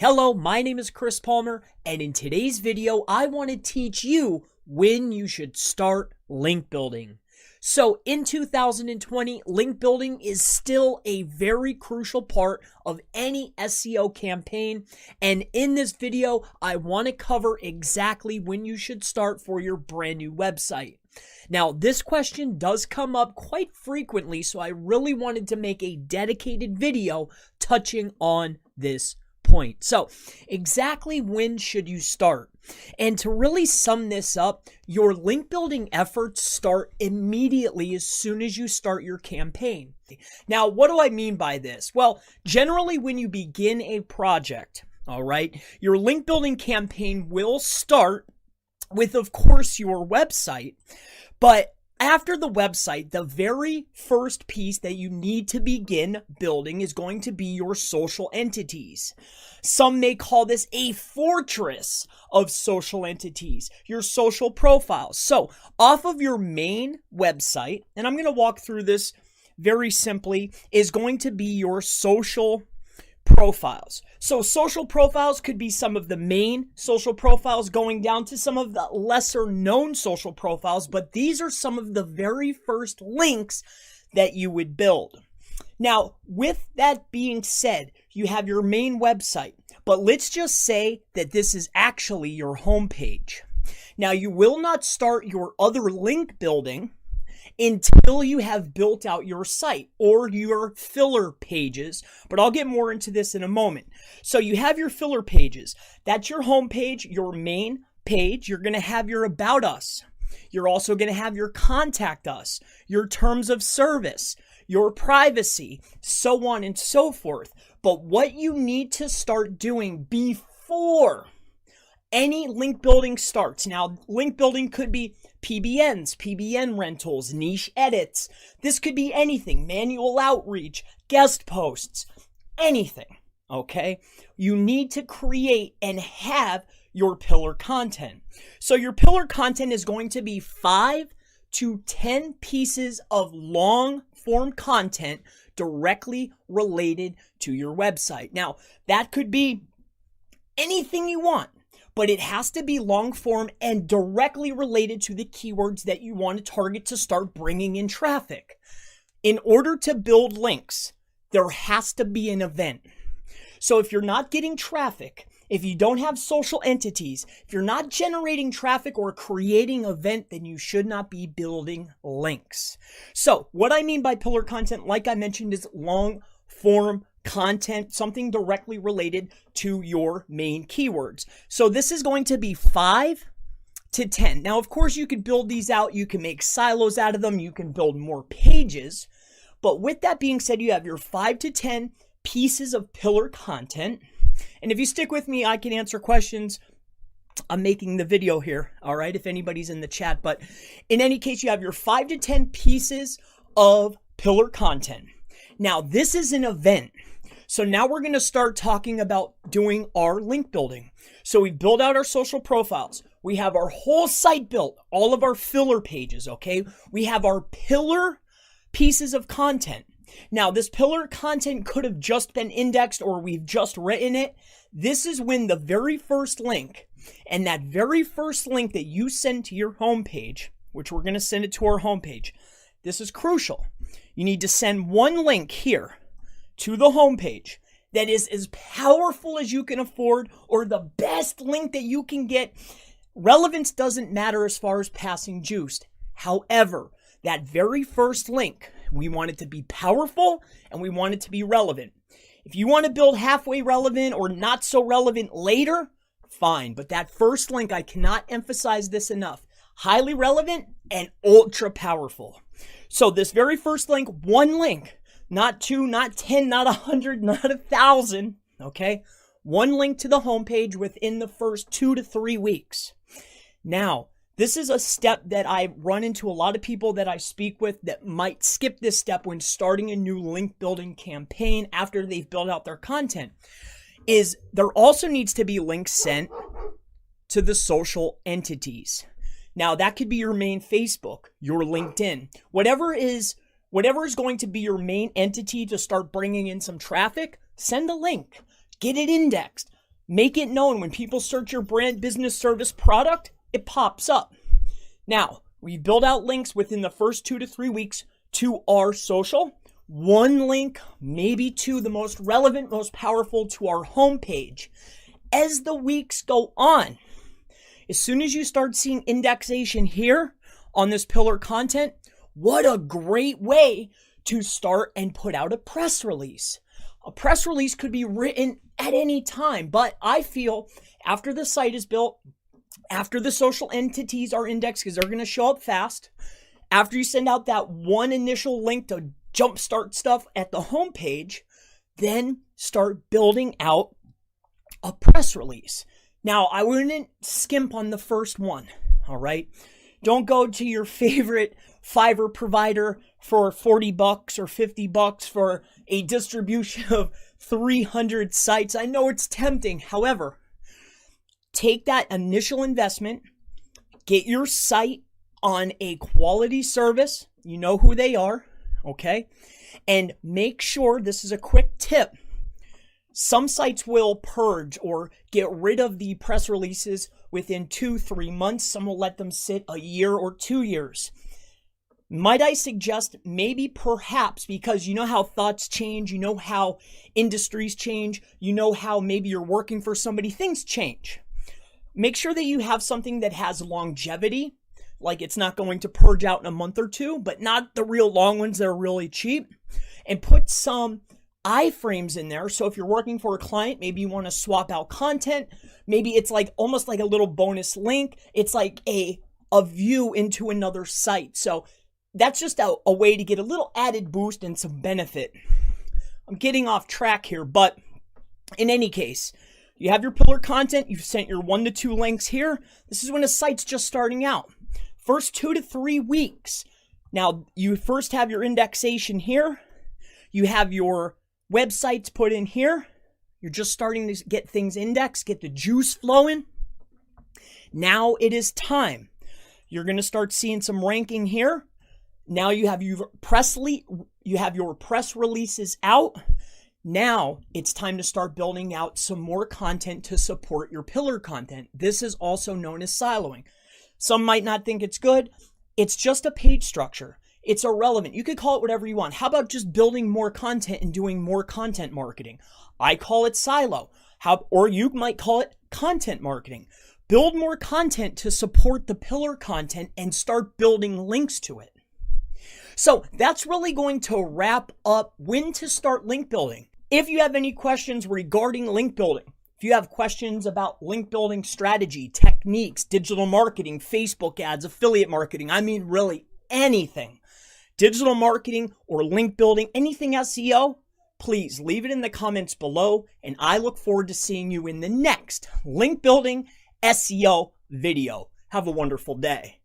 Hello, my name is Chris Palmer, and in today's video, I want to teach you when you should start link building. So in 2020, link building is still a very crucial part of any SEO campaign. And in this video, I want to cover exactly when you should start for your brand new website. Now, this question does come up quite frequently, so I really wanted to make a dedicated video touching on this point. So exactly when should you start? And to really sum this up, your link building efforts start immediately as soon as you start your campaign. Now, what do I mean by this? Well, generally when you begin a project, all right, your link building campaign will start with, of course, your website, but after the website, the very first piece that you need to begin building is going to be your social entities. Some may call this a fortress of social entities, your social profiles. So off of your main website, and I'm going to walk through this very simply, is going to be your social profiles. So social profiles could be some of the main social profiles going down to some of the lesser known social profiles, but these are some of the very first links that you would build. Now, with that being said, you have your main website, but let's just say that this is actually your homepage. Now, you will not start your other link building until you have built out your site or your filler pages, but I'll get more into this in a moment. So you have your filler pages. That's your home page, your main page. You're going to have your About Us. You're also going to have your Contact Us, your Terms of Service, your Privacy, so on and so forth. But what you need to start doing before any link building starts. Now, link building could be PBNs, PBN rentals, niche edits. This could be anything, manual outreach, guest posts, anything, okay? You need to create and have your pillar content. So your pillar content is going to be 5 to 10 pieces of long form content directly related to your website. Now, that could be anything you want, but it has to be long form and directly related to the keywords that you want to target to start bringing in traffic. In order to build links, there has to be an event. So if you're not getting traffic, if you don't have social entities, if you're not generating traffic or creating an event, then you should not be building links. So what I mean by pillar content, like I mentioned, is long form content, something directly related to your main keywords. So this is going to be 5 to 10. Now, of course, you can build these out. You can make silos out of them. You can build more pages. But with that being said, you have your 5 to 10 pieces of pillar content. And if you stick with me, I can answer questions. I'm making the video here, all right, if anybody's in the chat. But in any case, you have your 5 to 10 pieces of pillar content. Now, this is an event. So now we're going to start talking about doing our link building. So we build out our social profiles. We have our whole site built, all of our filler pages, okay? We have our pillar pieces of content. Now, this pillar content could have just been indexed or we've just written it. This is when the very first link, and that very first link that you send to your homepage, which we're going to send it to our homepage, this is crucial. You need to send one link here to the homepage that is as powerful as you can afford or the best link that you can get. Relevance doesn't matter as far as passing juiced. However, that very first link, we want it to be powerful and we want it to be relevant. If you want to build halfway relevant or not so relevant later, fine. But that first link, I cannot emphasize this enough. Highly relevant and ultra powerful. So this very first link, one link, not 2, not 10, not 100, not 1,000, okay? One link to the homepage within the first 2 to 3 weeks. Now, this is a step that I run into a lot of people that I speak with that might skip this step when starting a new link building campaign after they've built out their content, is there also needs to be links sent to the social entities. Now, that could be your main Facebook, your LinkedIn, whatever is going to be your main entity to start bringing in some traffic, send a link, get it indexed, Make it known when people search your brand, business, service, product, it pops up. Now, we build out links within the first 2 to 3 weeks to our social. One link, maybe two, the most relevant, most powerful, to our homepage. As the weeks go on, as soon as you start seeing indexation here on this pillar content, what a great way to start and put out a press release. A press release could be written at any time, but I feel after the site is built, after the social entities are indexed, because they're going to show up fast, after you send out that one initial link to jumpstart stuff at the homepage, then start building out a press release. Now, I wouldn't skimp on the first one, all right? Don't go to your favorite Fiverr provider for $40 or $50 for a distribution of 300 sites. I know it's tempting. However, take that initial investment, get your site on a quality service. You know who they are, okay? And make sure, this is a quick tip, some sites will purge or get rid of the press releases within 2-3 months. Some will let them sit a year or 2 years. Might I suggest maybe perhaps, because you know how thoughts change, you know how industries change, you know how maybe you're working for somebody, things change. Make sure that you have something that has longevity, like it's not going to purge out in a month or two, but not the real long ones that are really cheap. And put some iframes in there. So if you're working for a client, maybe you want to swap out content. Maybe it's like almost like a little bonus link. It's like a view into another site. So that's just a way to get a little added boost and some benefit. I'm getting off track here, but in any case, you have your pillar content. You've sent your 1 to 2 links here. This is when a site's just starting out. First 2 to 3 weeks. Now, you first have your indexation here. You have your websites put in here. You're just starting to get things indexed, get the juice flowing. Now it is time. You're going to start seeing some ranking here. Now you have your press releases out. Now it's time to start building out some more content to support your pillar content. This is also known as siloing. Some might not think it's good. It's just a page structure. It's irrelevant. You could call it whatever you want. How about just building more content and doing more content marketing? I call it silo. Or you might call it content marketing. Build more content to support the pillar content and start building links to it. So that's really going to wrap up when to start link building. If you have any questions regarding link building, if you have questions about link building strategy, techniques, digital marketing, Facebook ads, affiliate marketing, I mean really anything, digital marketing or link building, anything SEO, please leave it in the comments below, and I look forward to seeing you in the next link building SEO video. Have a wonderful day.